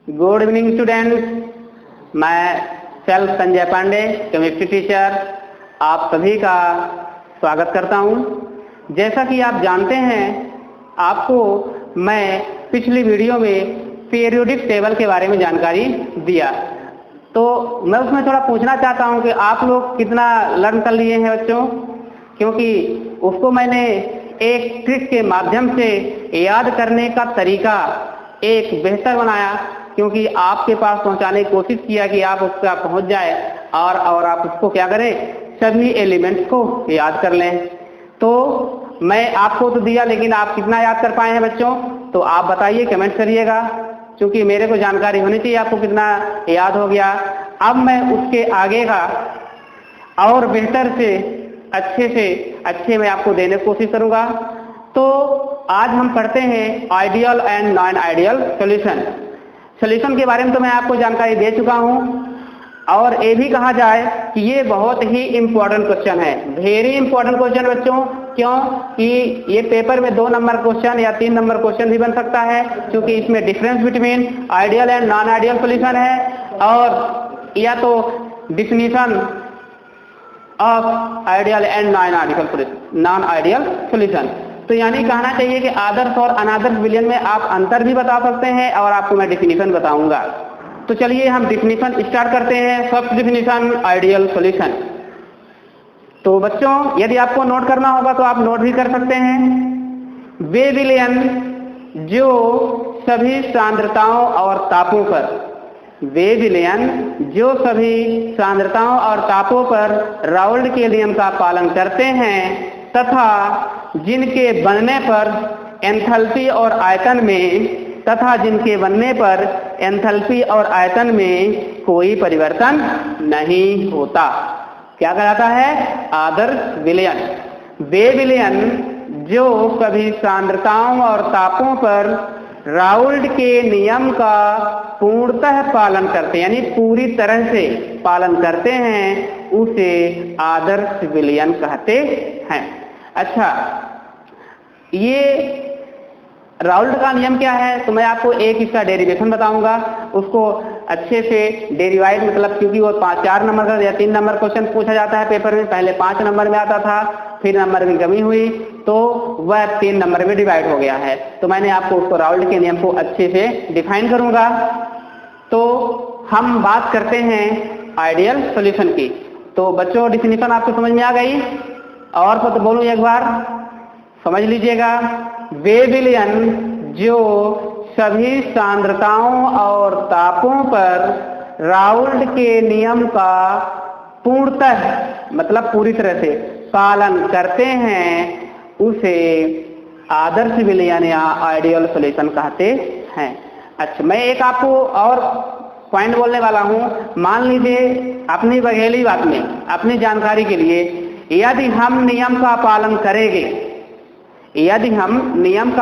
Good evening students, मैं self Sanjay Pandey, chemistry teacher, आप सभी का स्वागत करता हूं। जैसा कि आप जानते हैं, आपको मैं पिछली वीडियो में पीरियोडिक टेबल के बारे में जानकारी दिया, तो मैं उसमें थोड़ा पूछना चाहता हूं कि आप लोग कितना लर्न कर लिए हैं बच्चों, क्योंकि उसको मैंने एक ट्रिक के माध्यम से याद करने का तरीका एक बेहतर बनाया, क्योंकि आपके पास पहुंचाने की कोशिश किया कि आप उसका पहुंच जाए और आप उसको क्या करें, सभी एलिमेंट्स को याद कर लें। तो मैं आपको तो दिया, लेकिन आप कितना याद कर पाए हैं बच्चों, तो आप बताइए, कमेंट करिएगा, क्योंकि मेरे को जानकारी होनी चाहिए आपको कितना याद हो गया। अब मैं उसके आगे का और बेहतर से अच्छे मैं आपको देने की कोशिश करूंगा। तो आज हम पढ़ते हैं ideal and non ideal solution के बारे में। तो मैं आपको जानकारी दे चुका हूं, और ये भी कहा जाए कि ये बहुत ही इंपॉर्टेंट क्वेश्चन है, वेरी इंपॉर्टेंट क्वेश्चन बच्चों। क्यों कि ये पेपर में 2 नंबर क्वेश्चन या 3 नंबर क्वेश्चन भी बन सकता है, क्योंकि इसमें difference between ideal and non ideal solution है, और या तो definition of ideal and non ideal solution. तो यानी कहना चाहिए कि आदर्श और अनादर्श विलयन में आप अंतर भी बता सकते हैं, और आपको मैं डिफिनीशन बताऊंगा। तो चलिए हम डिफिनीशन स्टार्ट करते हैं। First definition, ideal solution. तो बच्चों, यदि आपको नोट करना होगा तो आप नोट भी कर सकते हैं। वे विलयन जो सभी सांद्रताओं और तापों पर, वे विलयन जो सभी सांद्रताओं और तापों पर राउल्ट के नियम का पालन करते हैं तथा जिनके बनने पर एंथैल्पी और आयतन में कोई परिवर्तन नहीं होता। क्या कहलाता है? आदर्श विलयन। वे विलयन जो सभी सांद्रताओं और तापों पर राउल्ट के नियम का पूर्णतः पालन करते हैं, यानी पूरी तरह से पालन करते हैं, उसे आदर्श विलयन कहते हैं। अच्छा, ये राउल्ट का नियम क्या है? तो मैं आपको एक इसका डेरिवेशन बताऊंगा, उसको अच्छे से डेरिवाइड, मतलब क्योंकि वो 4 नंबर का या 3 नंबर क्वेश्चन पूछा जाता है पेपर में, पहले 5 नंबर में आता था, फिर नंबर की कमी हुई तो वह 3 नंबर में डिवाइड हो गया है। तो मैंने आपको उसको राउल्ट के नियम को अच्छे से डिफाइन करूंगा। तो हम बात करते हैं आइडियल सॉल्यूशन की। तो बच्चों, डिफिनीशन आपको समझ में आ गई? और तो बोलूं एक बार, समझ लीजिएगा। वे विलयन जो सभी सांद्रताओं और तापों पर राउल्ट के नियम का पूर्णतः, मतलब पूरी तरह से पालन करते हैं, उसे आदर्श विलयन या आइडियल सॉल्यूशन कहते हैं। अच्छा, मैं एक आपको और पॉइंट बोलने वाला हूं। मान लीजिए अपनी बघेली बात में, अपनी जानकारी के लिए, यदि हम नियम का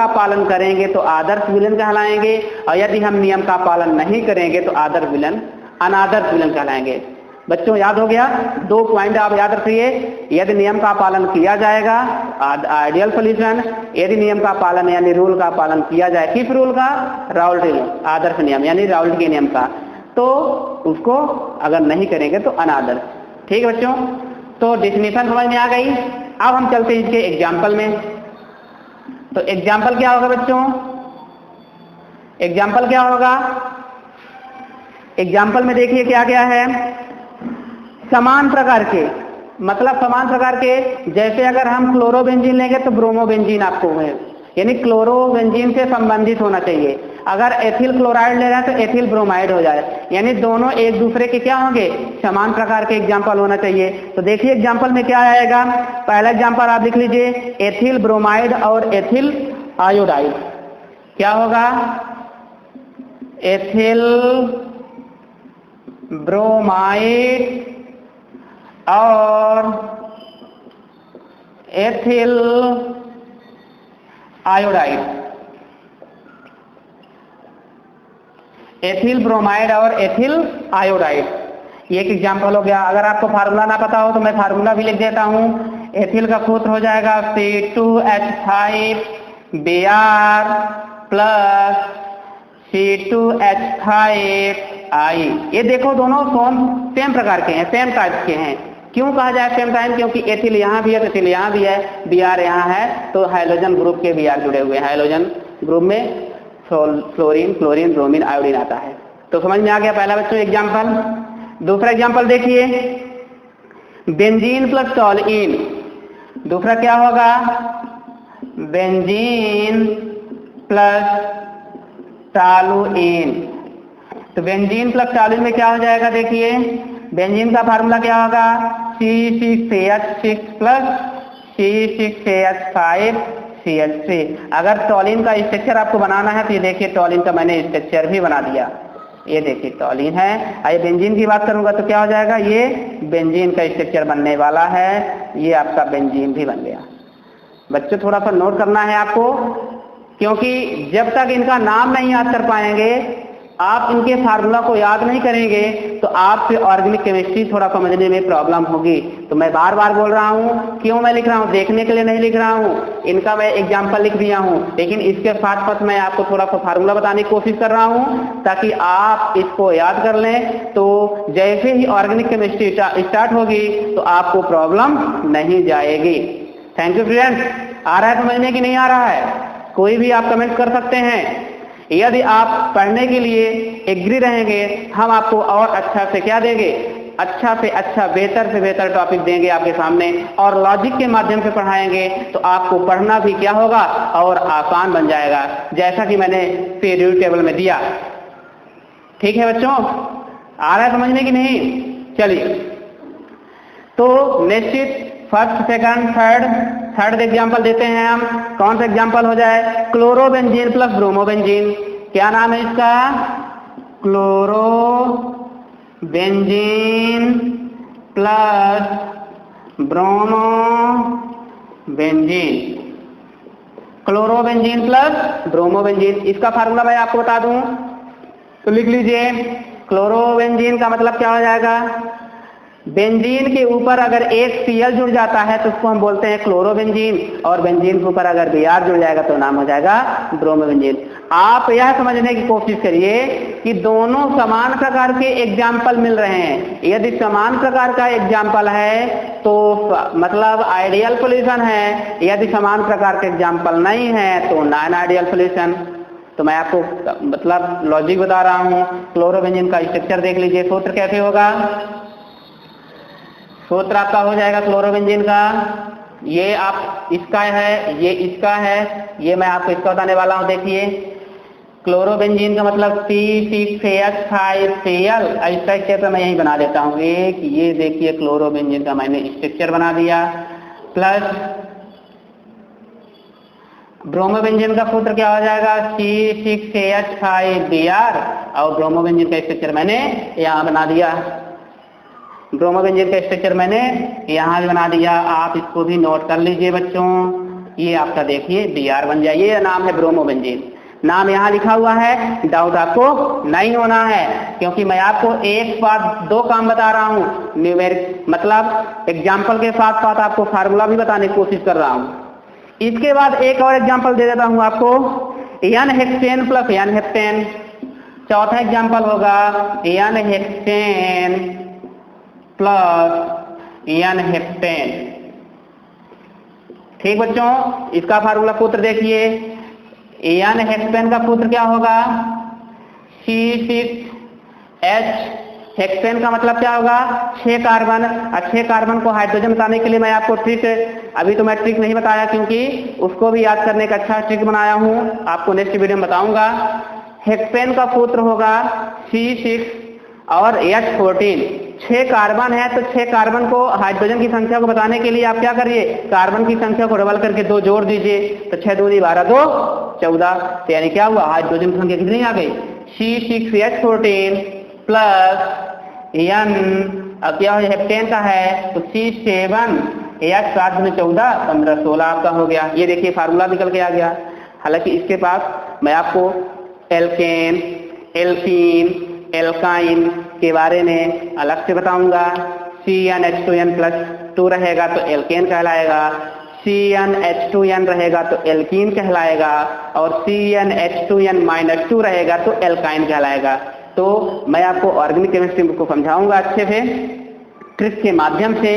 पालन करेंगे तो आदर्श विलयन कहलाएंगे, और यदि हम नियम का पालन नहीं करेंगे तो आदर्श विलयन अनादर्श विलयन कहलाएंगे। बच्चों, याद हो गया? 2 पॉइंट आप याद रखिए। यदि नियम का पालन किया जाएगा आइडियल सॉल्यूशन, यदि नियम का पालन यानी रूल का पालन किया जाए, किस रूल का? राउल्ट आदर्श नियम, यानी राउल्ट के नियम का, तो उसको अगर नहीं करेंगे तो अनादर्श। ठीक है बच्चों, तो डेफिनेशन समझ में आ गई। अब हम चलते हैं इसके एग्जाम्पल में। तो एग्जाम्पल क्या होगा बच्चों? एग्जाम्पल क्या होगा? एग्जाम्पल में देखिए क्या क्या है। समान प्रकार के, मतलब समान प्रकार के, जैसे अगर हम क्लोरोबेंजीन लेंगे तो ब्रोमोबेंजीन आपको है, यानी क्लोरोबेंजीन से संबंधित होना चाहिए। अगर एथिल क्लोराइड ले रहे हैं तो एथिल ब्रोमाइड हो जाए, यानी दोनों एक दूसरे के क्या होंगे? समान प्रकार के एग्जाम्पल होना चाहिए। तो देखिए एग्जाम्पल में क्या आएगा। पहला एग्जाम्पल आप लिख लीजिए, एथिल ब्रोमाइड और एथिल आयोडाइड। क्या होगा? एथिल ब्रोमाइड और एथिल आयोडाइड, एथिल ब्रोमाइड और एथिल आयोडाइड, ये एक एग्जाम्पल हो गया। अगर आपको फार्मूला ना पता हो तो मैं फार्मूला भी लिख देता हूं। एथिल का सूत्र हो जाएगा C2H5Br प्लस C2H5I। ये देखो दोनों सेम प्रकार के हैं, सेम टाइप के हैं। क्यों कहा जाए सेम टाइप? क्योंकि एथिल यहाँ भी है तो एथिल यहाँ भी है, Br यहाँ है तो हाइड्रोजन ग्रुप के Br जुड़े हुए हैं। हाइड्रोजन ग्रुप में फ्लोरीन, क्लोरीन, ब्रोमीन, आयोडीन आता है। तो समझ में आ गया पहला बच्चों एग्जाम्पल। दूसरा एग्जाम्पल देखिए, बेंजीन प्लस टॉलुइन। दूसरा क्या होगा? Benzene plus toluene. तो बेंजीन प्लस टॉलुइन में क्या हो जाएगा? देखिए बेंजीन का फार्मूला क्या होगा? C6H6 plus C6H5CH3। अगर टॉलिन का स्ट्रक्चर आपको बनाना है तो ये देखिए टॉलिन का मैंने स्ट्रक्चर भी बना दिया। ये देखिए टॉलिन है। आइए बेंजीन की बात करूंगा तो क्या हो जाएगा? ये बेंजीन का स्ट्रक्चर बनने वाला है। ये आपका बेंजीन भी बन गया। बच्चों थोड़ा सा नोट करना है आपको, क्योंकि जब तक इनका नाम नहीं याद कर पाएंगे, आप इनके फार्मूला को याद नहीं करेंगे तो आपसे ऑर्गेनिक केमिस्ट्री थोड़ा समझने में प्रॉब्लम होगी। तो मैं बार बार बोल रहा हूँ, क्यों मैं लिख रहा हूँ? देखने के लिए नहीं लिख रहा हूँ। इनका मैं एग्जाम्पल लिख दिया हूँ, लेकिन इसके साथ साथ मैं आपको थोड़ा सा फार्मूला बताने की कोशिश कर रहा हूँ ताकि आप इसको याद कर लें। तो जैसे ही ऑर्गेनिक केमिस्ट्री स्टार्ट होगी तो आपको प्रॉब्लम नहीं जाएगी। Thank you friends. आ रहा है समझने की नहीं आ रहा है? कोई भी आप कमेंट कर सकते हैं। यदि आप पढ़ने के लिए एग्री रहेंगे, हम आपको और अच्छा से क्या देंगे? अच्छा से अच्छा, बेहतर से बेहतर टॉपिक देंगे आपके सामने और लॉजिक के माध्यम से पढ़ाएंगे तो आपको पढ़ना भी क्या होगा? और आसान बन जाएगा, जैसा कि मैंने पीरियड टेबल में दिया। ठीक है बच्चों, आ रहा है समझने की नहीं? चलिए तो निश्चित फर्स्ट, सेकंड, थर्ड एग्जाम्पल देते हैं हम। कौन सा एग्जाम्पल हो जाए? Chlorobenzene plus bromobenzene. क्या नाम है इसका? Chlorobenzene plus bromobenzene. Chlorobenzene plus bromobenzene, इसका फार्मूला मैं आपको बता दूं तो लिख लीजिए। क्लोरोबेंजीन का मतलब क्या हो जाएगा? बेंजीन के ऊपर अगर एक Cl जुड़ जाता है तो उसको हम बोलते हैं क्लोरोबेंजीन, और बेंजीन के ऊपर अगर Br जुड़ जाएगा तो नाम हो जाएगा ब्रोमोबेंजीन। आप यह समझने की कोशिश करिए कि दोनों समान प्रकार के एग्जाम्पल मिल रहे हैं। यदि समान प्रकार का एग्जाम्पल है तो मतलब आइडियल सॉल्यूशन है, यदि समान प्रकार के एग्जाम्पल नहीं है तो नॉन आइडियल सॉल्यूशन। तो मैं आपको मतलब लॉजिक बता रहा हूँ। क्लोरोबेंजीन का स्ट्रक्चर देख लीजिए। सूत्र कैसे होगा? सूत्र आपका हो जाएगा क्लोरोबेंजीन का, ये आप इसका है, ये इसका है, ये मैं आपको इसका बताने वाला हूं। देखिए क्लोरोबेंजीन का मतलब C6H5Cl। स्ट्रक्चर मैं यही बना देता हूं एक। ये देखिए क्लोरोबेंजीन का मैंने स्ट्रक्चर बना दिया। प्लस ब्रोमोबेंजीन का सूत्र क्या हो जाएगा? C6H5Br, और ब्रोमोबेंजीन का स्ट्रक्चर मैंने यहाँ बना दिया। ब्रोमोबेंजीन का स्ट्रक्चर मैंने यहाँ भी बना दिया। आप इसको भी नोट कर लीजिए बच्चों। ये आपका देखिए Br बन जाए। ये नाम है ब्रोमोबेंजीन। नाम यहाँ लिखा हुआ है, डाउट आपको नहीं होना है, क्योंकि मैं आपको एक साथ दो काम बता रहा हूँ। न्यूमेरिक मतलब एग्जाम्पल के साथ साथ आपको फार्मूला भी बताने की कोशिश कर रहा हूँ। इसके बाद एक और एग्जाम्पल दे देता हूँ आपको, n hexane plus n heptane. चौथा एग्जाम्पल होगा n hexane plus n heptane. ठीक बच्चों, इसका फार्मूला सूत्र देखिए। एन हेक्सेन का सूत्र क्या होगा? C6H। हेक्सेन का मतलब क्या होगा? 6 कार्बन। 6 कार्बन को हाइड्रोजन बताने के लिए मैं आपको ट्रिक, अभी तो मैं ट्रिक नहीं बताया क्योंकि उसको भी याद करने का अच्छा ट्रिक बनाया हूं, आपको नेक्स्ट वीडियो में बताऊंगा। हेक्सेन का सूत्र होगा C6 और H14। 6 कार्बन है तो 6 कार्बन को हाइड्रोजन की संख्या को बताने के लिए आप क्या करिए? कार्बन की संख्या को डबल करके 2 जोड़ दीजिए, तो 6 दूनी 12, 2 14। तो यानी क्या हुआ? हाइड्रोजन की संख्या कितनी आ गई? C6H14 प्लस एन, अब क्या हो? हेप्टेन का है तो C7H7 में 14, 15, 16 आपका हो गया। ये देखिए फार्मूला निकल के आ गया। हालांकि इसके पास मैं आपको एल्केन, एल्कीन, एल्काइन के बारे में अलग से बताऊंगा। CnH2n+2 रहेगा तो एल्केन कहलाएगा। CnH2n रहेगा तो एल्कीन कहलाएगा, और CnH2n-2 रहेगा तो एल्काइन कहलाएगा। तो मैं आपको ऑर्गेनिक केमिस्ट्री को समझाऊंगा अच्छे से ट्रिक के माध्यम से।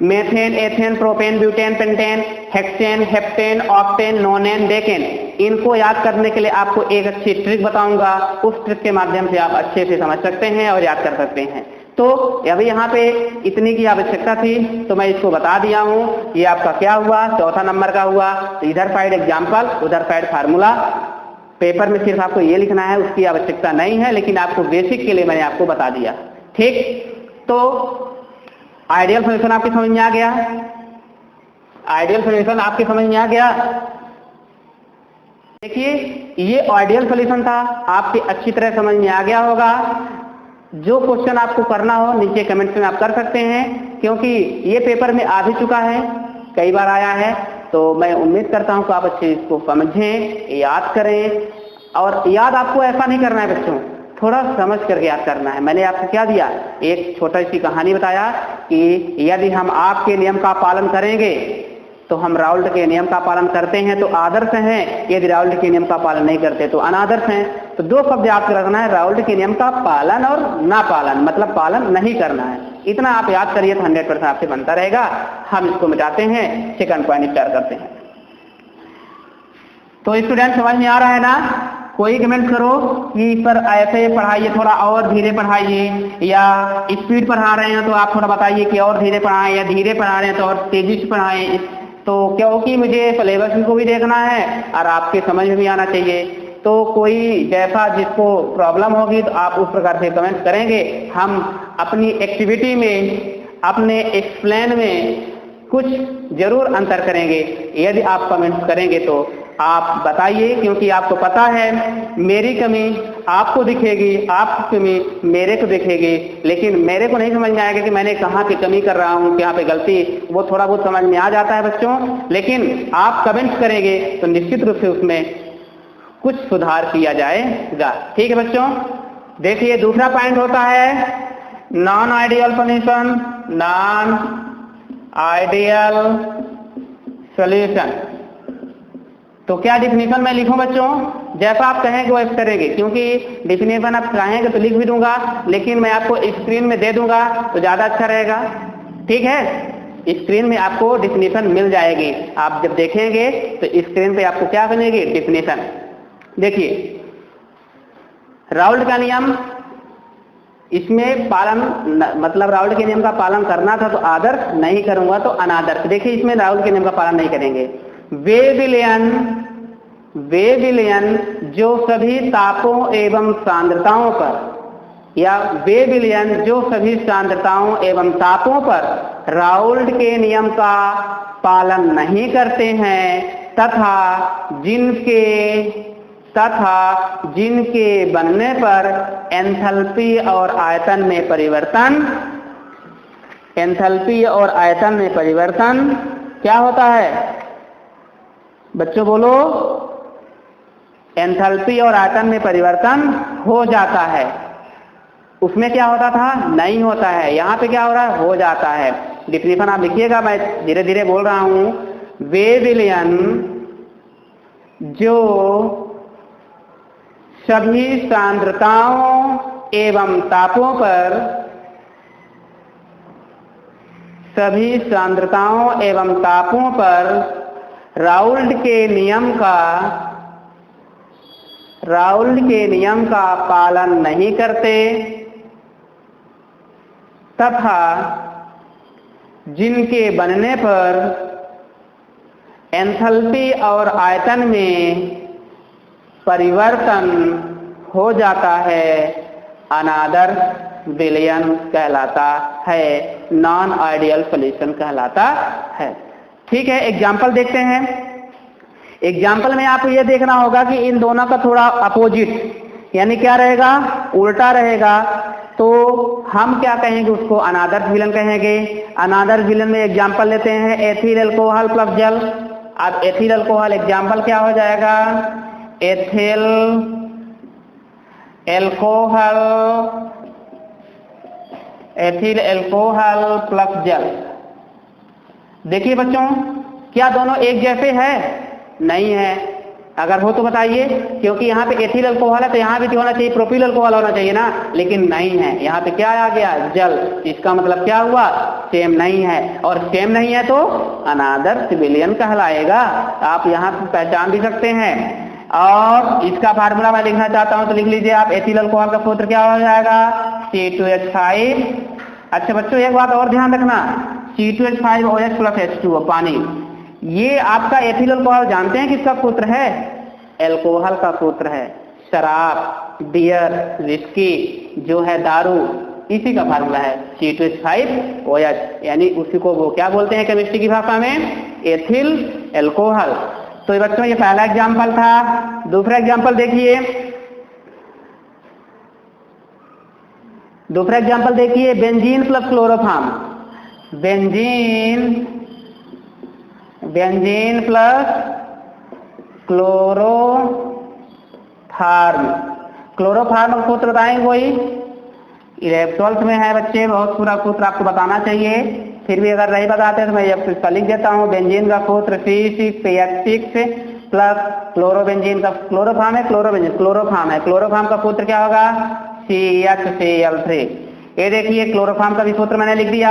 Methane, ethane, propane, butane, pentane, hexane, heptane, octane, नोनेन, decane, इनको याद करने के लिए आपको एक अच्छी ट्रिक बताऊंगा। उस ट्रिक के माध्यम से आप अच्छे से समझ सकते हैं और याद कर सकते हैं। तो अभी यहाँ पे इतनी की आवश्यकता थी तो मैं इसको बता दिया हूँ। ये आपका क्या हुआ, चौथा नंबर का हुआ। तो इधर साइड एग्जाम्पल, उधर साइड फार्मूला। पेपर में सिर्फ आपको ये लिखना है, उसकी आवश्यकता नहीं है, लेकिन आपको बेसिक के लिए मैंने आपको बता दिया। ठीक, तो आइडियल सॉल्यूशन आपकी समझ में आ गया? आइडियल सॉल्यूशन आपकी समझ में आ गया? देखिए, ये आइडियल सॉल्यूशन था, आपकी अच्छी तरह समझ में आ गया होगा। जो क्वेश्चन आपको करना हो नीचे कमेंट्स में आप कर सकते हैं, क्योंकि ये पेपर में आ भी चुका है, कई बार आया है। तो मैं उम्मीद करता हूं कि आप अच्छे इसको समझें, याद करें। और याद आपको ऐसा नहीं करना है बच्चों, थोड़ा समझ करके याद करना है। मैंने आपको क्या दिया, एक छोटा सी कहानी बताया कि यदि हम आपके नियम का पालन करेंगे तो हम राउल्ट के नियम का पालन करते हैं तो आदर्श हैं, यदि राउल्ट के नियम का पालन नहीं करते तो अनादर्श हैं। तो दो शब्द याद रखना है, राउल्ट के नियम का पालन और ना पालन, मतलब पालन नहीं करना है। इतना आप याद करिए तो 100% आपसे बनता रहेगा। हम इसको मिटाते हैं, सेकंड पॉइंट स्टार्ट करते हैं। तो स्टूडेंट समझ में आ रहा है ना? कोई कमेंट करो कि पर ऐसे पढ़ाइए, थोड़ा और धीरे पढ़ाइए, या स्पीड पढ़ा रहे हैं तो आप थोड़ा बताइए कि और धीरे पढ़ाएं, या धीरे पढ़ा रहे हैं तो और तेजी से पढ़ाएं। तो क्योंकि मुझे सिलेबस को भी देखना है और आपके समझ में भी आना चाहिए। तो कोई जैसा जिसको प्रॉब्लम होगी तो आप उस प्रकार से कमेंट करेंगे। हम अपनी एक्टिविटी में, अपने एक्सप्लेन में कुछ जरूर अंतर करेंगे। यदि आप कमेंट करेंगे तो आप बताइए, क्योंकि आपको पता है मेरी कमी आपको दिखेगी, आपकी कमी मेरे को दिखेगी, लेकिन मेरे को नहीं समझ में आएगा कि मैंने कहाँ पे कमी कर रहा हूँ, कहाँ पे गलती। वो थोड़ा बहुत समझ में आ जाता है बच्चों, लेकिन आप कमेंट करेंगे तो निश्चित रूप से उसमें कुछ सुधार किया जाएगा। ठीक है बच्चों? देखिए, दूसरा पॉइंट होता है non ideal solution. Non ideal solution, तो क्या डिफिनीशन में लिखूं बच्चों? जैसा आप कहेंगे वो करेंगे, क्योंकि डिफिनीशन आप चाहेंगे तो लिख भी दूंगा, लेकिन मैं आपको स्क्रीन में दे दूंगा तो ज्यादा अच्छा रहेगा। ठीक है, स्क्रीन में आपको डिफिनीशन मिल जाएगी। आप जब देखेंगे तो स्क्रीन पे आपको क्या बनेगी, डिफिनीशन। देखिए, राउल्ट का नियम, इसमें पालन, मतलब राउल्ट के नियम का पालन करना था तो आदर्श, नहीं करूंगा तो अनादर्श। देखिए, इसमें राउल्ट के नियम का पालन नहीं करेंगे। वे विलयन जो सभी तापों एवं सांद्रताओं पर, या वे विलयन जो सभी सांद्रताओं एवं तापों पर राउल्ट के नियम का पालन नहीं करते हैं तथा जिनके बनने पर एंथैल्पी और आयतन में परिवर्तन क्या होता है बच्चों, बोलो? एंथैल्पी और आयतन में परिवर्तन हो जाता है। उसमें क्या होता था, नहीं होता है। यहाँ पे क्या हो रहा है, हो जाता है। डिफिनीशन आप लिखिएगा, मैं धीरे धीरे बोल रहा हूं। वे विलयन जो सभी सांद्रताओं एवं तापों पर राउल्ट के नियम का पालन नहीं करते तथा जिनके बनने पर एंथैल्पी और आयतन में परिवर्तन हो जाता है, अनादर्श विलयन कहलाता है, नॉन आइडियल सॉल्यूशन कहलाता है। ठीक है, एग्जाम्पल देखते हैं। एग्जाम्पल में आपको यह देखना होगा कि इन दोनों का थोड़ा अपोजिट, यानी क्या रहेगा, उल्टा रहेगा। तो हम क्या कहेंगे, उसको अनादर्श विलयन कहेंगे। अनादर्श विलयन में एग्जाम्पल लेते हैं, एथिल अल्कोहल प्लस जल। अब एथिल अल्कोहल एग्जाम्पल क्या हो जाएगा, एथिल अल्कोहल प्लस जल। देखिए बच्चों, क्या दोनों एक जैसे है? नहीं है। अगर हो तो बताइए, क्योंकि यहाँ पे एथिल अल्कोहल है तो यहाँ भी तो होना चाहिए प्रोपिल अल्कोहल होना चाहिए ना, लेकिन नहीं है। यहाँ पे क्या आ गया? जल। इसका मतलब क्या हुआ? सेम नहीं है, और सेम नहीं है तो अनादर सिविलियन कहलाएगा। आप यहाँ पे पहचान भी सकते हैं। और इसका फार्मूला मैं लिखना चाहता हूं तो लिख लीजिए आप। एथिल अल्कोहल का सूत्र क्या हो जाएगा? C2H5। अच्छा बच्चों एक बात और ध्यान रखना, C2H5OH प्लस H2O पानी, ये आपका एथिल अल्कोहल जानते हैं किसका सूत्र है? अल्कोहल का सूत्र है। शराब, बियर, विस्की जो है दारू, इसी का फार्मूला है C2H5OH, यानी उसी को वो क्या बोलते हैं केमिस्ट्री की भाषा में? Ethyl alcohol. तो बच्चों ये पहला एग्जाम्पल था। दूसरा एग्जाम्पल देखिए, दूसरा एग्जाम्पल देखिए, benzene plus chloroform. Benzene plus chloroform. Chloroform का सूत्र बताएंगे कोई? 12th में है बच्चे, बहुत पूरा सूत्र आपको बताना चाहिए, फिर भी अगर नहीं बताते तो मैं ये लिख देता हूँ। बेंजीन का सूत्र C6PH6 प्लस क्लोरोबेंजीन का, क्लोरोफॉर्म है, क्लोरोबेंजीन क्लोरोफॉर्म है, क्लोरोफॉर्म का सूत्र क्या होगा? CHCl3। ये देखिए क्लोरोफॉर्म का भी सूत्र मैंने लिख दिया।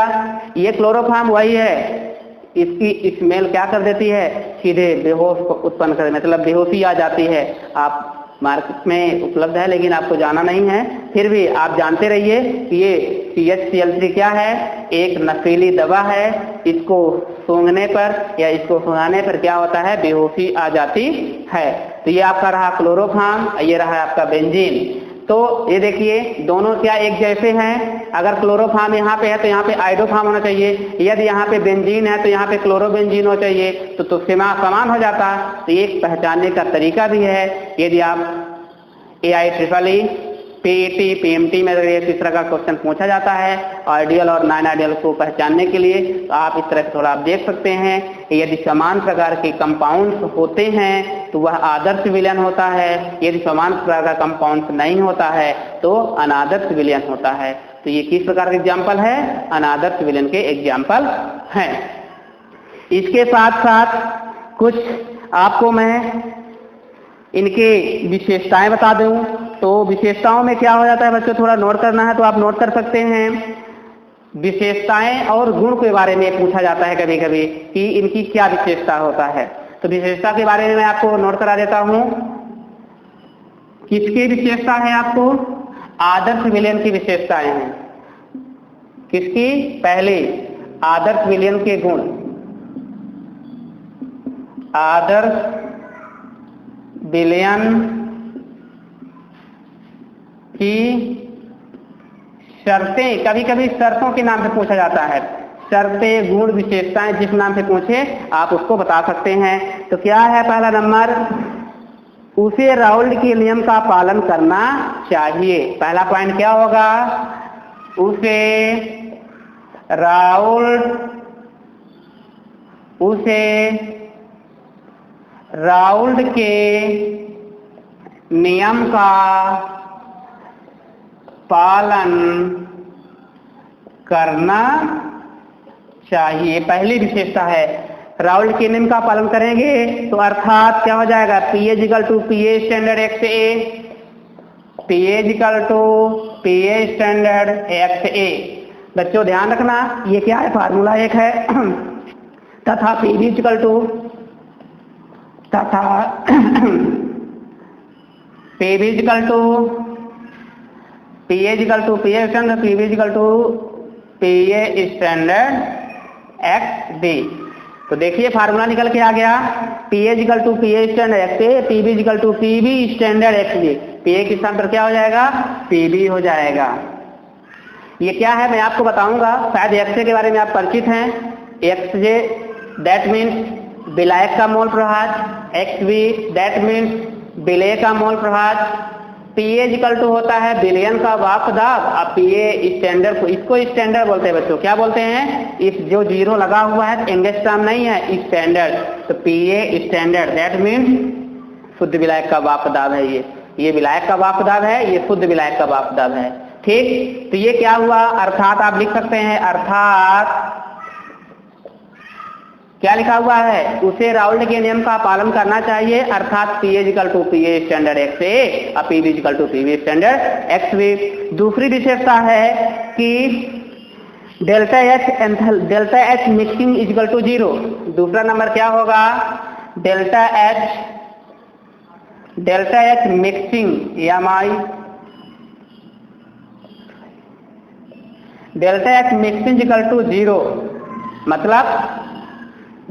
ये क्लोरोफॉर्म वही है, इसकी स्मेल क्या कर देती है? सीधे बेहोश को उत्पन्न कर, मतलब बेहोशी आ जाती है। आप मार्केट में उपलब्ध है लेकिन आपको जाना नहीं है, फिर भी आप जानते रहिए कि ये CHCl3 क्या है? एक नशीली दवा है। इसको सूंघने पर या इसको सुंघाने पर क्या होता है? बेहोशी आ जाती है। तो ये आपका रहा क्लोरोफॉर्म, ये रहा आपका बेंजीन। तो ये देखिए दोनों क्या एक जैसे हैं? अगर क्लोरोफॉर्म यहाँ पे है तो यहाँ पे आइडोफॉर्म होना चाहिए, यदि यहाँ पे बेंजीन है तो यहाँ पे क्लोरोबेंजीन होना चाहिए, तो समान हो जाता। तो एक पहचानने का तरीका भी है। यदि आप AIEEE, PET, PMT में अगर इस तरह का क्वेश्चन पूछा जाता है आइडियल और नॉन आइडियल को पहचानने के लिए, तो आप इस तरह से थोड़ा आप देख सकते हैं। यदि समान प्रकार के कंपाउंड्स होते हैं तो वह आदर्श विलयन होता है, यदि समान प्रकार का कंपाउंड्स नहीं होता है तो अनादर्श विलयन होता है। तो ये किस प्रकार के एग्जाम्पल है? अनादर्श विलयन के एग्जाम्पल हैं। इसके साथ साथ कुछ आपको मैं इनके विशेषताएं बता दूं। तो विशेषताओं में क्या हो जाता है बच्चों, थोड़ा नोट करना है तो आप नोट कर सकते हैं। विशेषताएं और गुण के बारे में पूछा जाता है कभी कभी कि इनकी क्या विशेषता होता है। तो विशेषता के बारे में मैं आपको नोट करा देता हूं। किसकी विशेषता है? आपको आदर्श विलयन की विशेषताएं हैं। किसकी? पहले आदर्श विलयन के गुण। आदर्श विलयन की शर्तें, कभी कभी शर्तों के नाम से पूछा जाता है। शर्तें, गुण, विशेषताएं जिस नाम से पूछे आप उसको बता सकते हैं। तो क्या है पहला नंबर? उसे राउल्ट के नियम का पालन करना चाहिए। पहला पॉइंट क्या होगा? उसे राउल्ट के नियम का पालन करना चाहिए। पहली विशेषता है, राउल्ट के नियम का पालन करेंगे तो अर्थात क्या हो जाएगा? pH = pH standard XA, pH = pH standard XA। बच्चों ध्यान रखना, ये क्या है? फार्मूला एक है। तथा pH = pH = pH standard, pH standard XB। तो देखिए फार्मूला निकल के आ गया। pH = pH standard XA, pB = pB standard XB। pH की स्थान पर क्या हो जाएगा? PB हो जाएगा। ये क्या है मैं आपको बताऊंगा। शायद XA के बारे में आप परिचित हैं। XA दैट मीन्स विलायक का मोल प्रभाज, XB दैट मीन्स विलेय का मोल प्रभाज। pH = होता है विलयन का वाष्प दाब। अब pH स्टैंडर्ड को, इसको स्टैंडर्ड बोलते हैं बच्चों। क्या बोलते हैं? इस जो जीरो लगा हुआ है एंगस्ट्रॉम नहीं है, स्टैंडर्ड। तो pH स्टैंडर्ड दैट मीन्स शुद्ध विलायक का वाष्प दाब है। ये विलायक का वाष्प दाब है, ये शुद्ध विलायक का वाष्प दाब है। ठीक, तो ये क्या हुआ? अर्थात आप लिख सकते हैं, अर्थात क्या लिखा हुआ है, उसे राउल्ट के नियम का पालन करना चाहिए, अर्थात P equal to PA standard XA और PB equal to PB standard XB। दूसरी विशेषता है कि delta H mixing equal to 0। दूसरा नंबर क्या होगा, delta H mixing MI, delta H mixing equal to 0, मतलब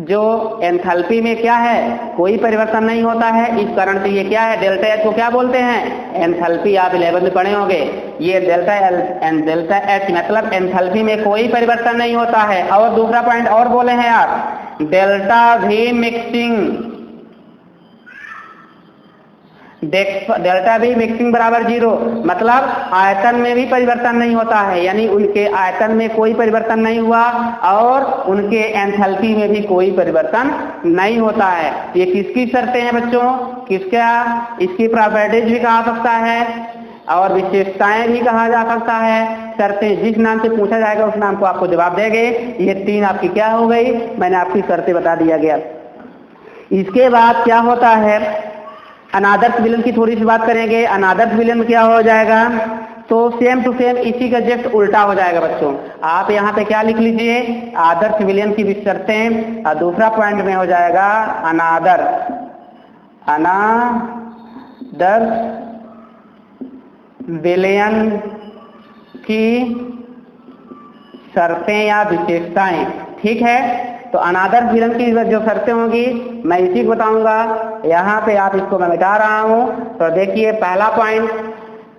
जो एंथैल्पी में क्या है, कोई परिवर्तन नहीं होता है। इस कारण से ये क्या है, डेल्टा H को क्या बोलते हैं, एंथैल्पी। आप 11 में पढ़े होंगे। ये डेल्टा H मतलब एंथैल्पी में कोई परिवर्तन नहीं होता है। और दूसरा पॉइंट और बोले हैं आप, डेल्टा V मिक्सिंग बराबर 0, मतलब आयतन में भी परिवर्तन नहीं होता है, यानी उनके आयतन में कोई परिवर्तन नहीं हुआ और उनके एंथैल्पी में भी कोई परिवर्तन नहीं होता है। ये किसकी शर्तें हैं बच्चों, किसका, इसकी प्रॉपर्टीज भी कहा सकता है और विशेषताएं भी कहा जा सकता है। शर्तें जिस नाम से पूछा जाएगा उस नाम को आपको जवाब देंगे। ये 3 आपकी क्या हो गई, मैंने आपकी शर्तें बता दिया गया। इसके बाद क्या होता है, अनादर्श विलयन की थोड़ी सी बात करेंगे। अनादर्श विलयन क्या हो जाएगा, तो सेम टू सेम इसी का जस्ट उल्टा हो जाएगा बच्चों। आप यहाँ पे क्या लिख लीजिए, आदर्श विलयन की शर्तें, और दूसरा पॉइंट में हो जाएगा अनादर्श विलयन की शर्तें या विशेषताएं। ठीक है, तो अनादर्श विलयन की जो शर्तें होंगी मैं इसी को बताऊंगा। यहाँ पे आप इसको मैं मिटा रहा हूं। तो देखिए पहला पॉइंट,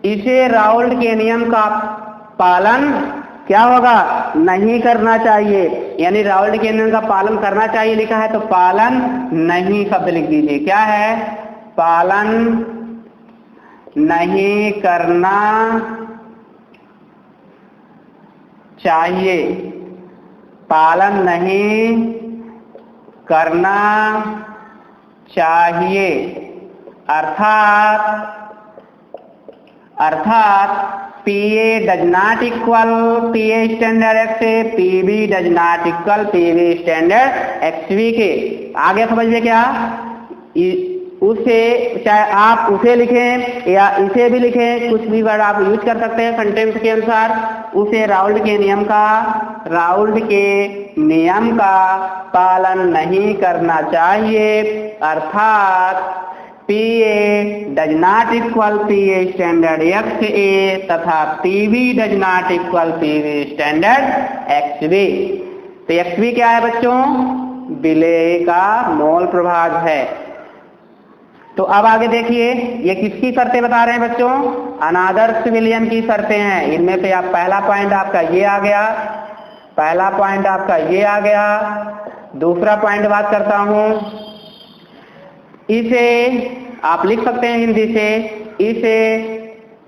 इसे राउल्ट के नियम का पालन क्या होगा, नहीं करना चाहिए। यानी राउल्ट के नियम का पालन करना चाहिए लिखा है, तो पालन नहीं शब्द लिख दीजिए। क्या है, पालन नहीं करना चाहिए, पालन नहीं करना चाहिए, अर्थात PA does not equal PA standard XA, PB does not equal PB standard XB के। आगे समझिए क्या, उसे, चाहे आप उसे लिखें या इसे भी लिखें, कुछ भी वर्ड आप यूज कर सकते हैं कंटेंट के अनुसार। उसे राउल्ट के नियम का पालन नहीं करना चाहिए, अर्थात PA does not equal PA standard XA तथा PB does not equal PB standard XB। तो XB क्या है बच्चों, विलेय का मोल प्रभाग है। तो अब आगे देखिए, ये किसकी शर्तें बता रहे हैं बच्चों, अनादर्श विलयन की शर्तें हैं। इनमें से आप पहला पॉइंट आपका ये आ गया, पहला पॉइंट आपका ये आ गया। दूसरा पॉइंट बात करता हूं, इसे आप लिख सकते हैं हिंदी से, इसे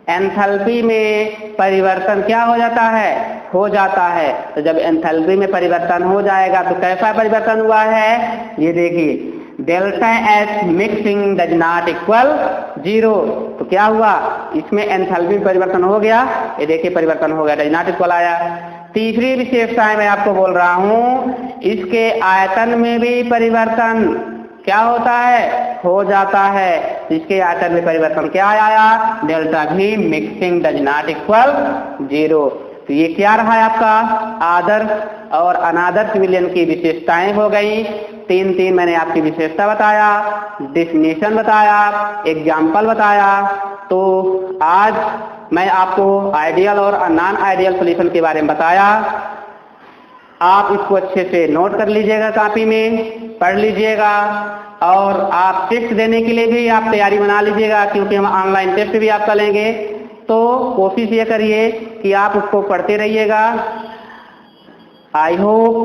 एंथैल्पी में परिवर्तन क्या हो जाता है, हो जाता है। तो जब एंथैल्पी में परिवर्तन हो जाएगा तो कैसा परिवर्तन हुआ है, ये देखिए, delta H mixing does not equal 0। तो क्या हुआ, इसमें एंथैल्पी में परिवर्तन हो गया, ये देखिए परिवर्तन हो गया, डज नॉट इक्वल आया। तीसरी विशेषताएं मैं आपको बोल रहा हूं, इसके आयतन में भी परिवर्तन क्या होता है, हो जाता है। इसके आयतन में परिवर्तन क्या आया, delta V mixing does not equal 0। तो ये क्या रहा है आपका आदर्श और अनादर्श विलयन की विशेषताएं हो गई। 3 मैंने आपकी विशेषता बताया, डेफिनेशन बताया, एग्जाम्पल बताया। तो आज मैं आपको आइडियल और नॉन आइडियल सॉल्यूशन के बारे में बताया। आप इसको अच्छे से नोट कर लीजिएगा, कॉपी में पढ़ लीजिएगा, और आप टेस्ट देने के लिए भी आप तैयारी बना लीजिएगा, क्योंकि हम ऑनलाइन टेस्ट भी आपका लेंगे। तो कोशिश ये करिए कि आप उसको पढ़ते रहिएगा। आई होप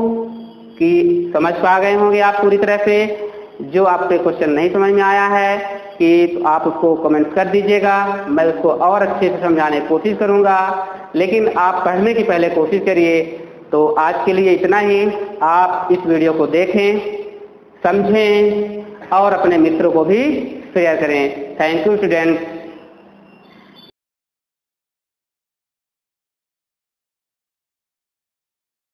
कि समझ पा गए होंगे आप पूरी तरह से। जो आपके क्वेश्चन नहीं समझ में आया है कि तो आप उसको कमेंट कर दीजिएगा, मैं उसको और अच्छे से समझाने की कोशिश करूंगा। लेकिन आप पढ़ने की पहले कोशिश करिए। तो आज के लिए इतना ही। आप इस वीडियो को देखें, समझें और अपने मित्रों को भी शेयर करें। Thank you students.